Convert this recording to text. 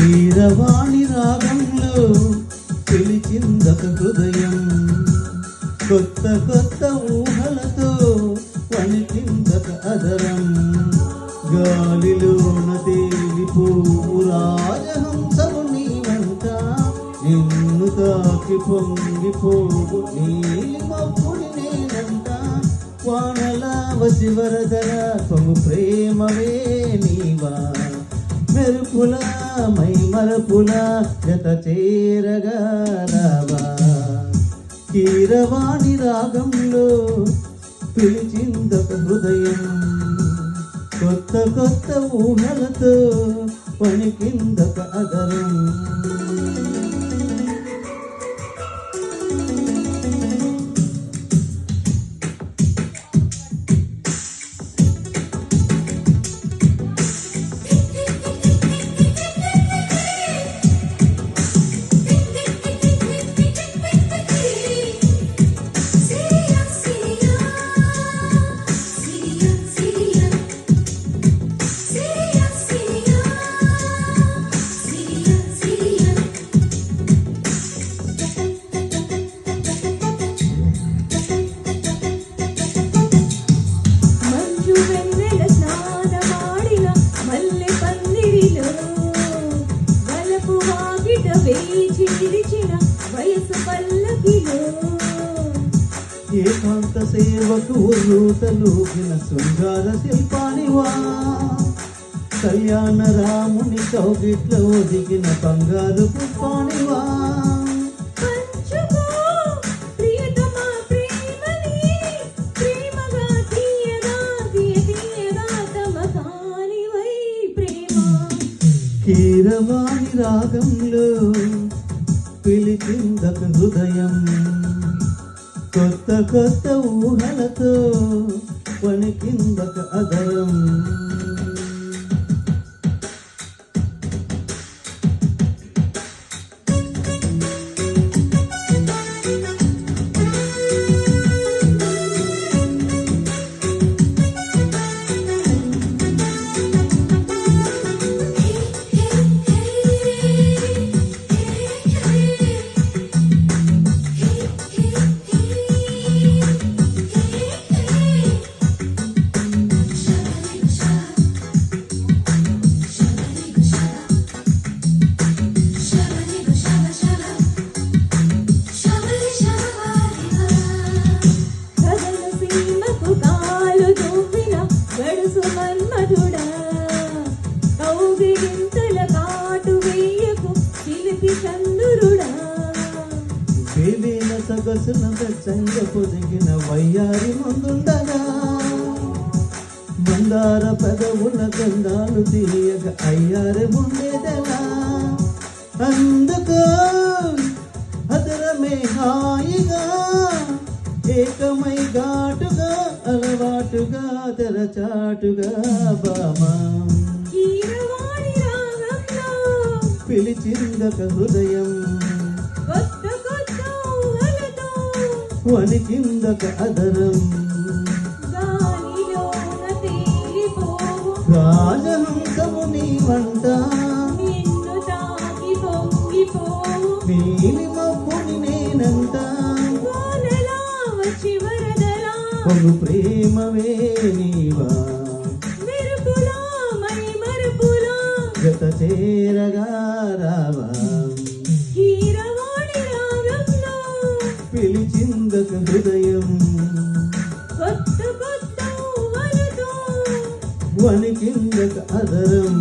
కీరవాణి రాగంలో పిలిచిందొక హృదయం, కొత్త కొత్త ఊహలతో వణికిందొక అదరం. గాలిలోన తేలిపోవు రాజహంసము నీ వంట, నిన్ను తాకి పొంగిపోవు నీలి మబ్బుని నేనంట. వానలా వచ్చి వరదలా పొంగు ప్రేమవే నీవా, మెరుపులా మై మరపులా జత చేరగా రావా. కీరవాణి రాగంలో పిలిచిందొక హృదయం, కొత్త కొత్త ఊహలతో వణికిందొక అదరం. ఏకాంత సేవకు రూతలూగిన శృంగార శిల్పానివా, కళ్యాణ రాముని కౌగిట్ల ఒదిగిన బంగారు పుష్పానివా. కీరవాణి రాగంలో పిలిచిందొక హృదయం, కొత్త కొత్త ఊహలతో వణికిందొక అదరం. వేవేల సొగసున వెచ్చంగ పొదిగిన వయ్యారి ముందుండగా, మందార పెదవుల గంధాలు తీయగా అయ్యారే ఉండేదెలా. అందుకో అదరమే హాయిగా, ఏకమై ఘాటుగా అలవాటుగా తెరచాటుగా బామా. పిలిచిందొక హృదయం, వణికిందొక అదరం. రాజహంసము నీ వంట, నీలి మబ్బుని నేనంట. పొంగు ప్రేమవే నీవా, జత చేరగా రావా. పిలిచిందొక హృదయం, వణికిందొక అదరం.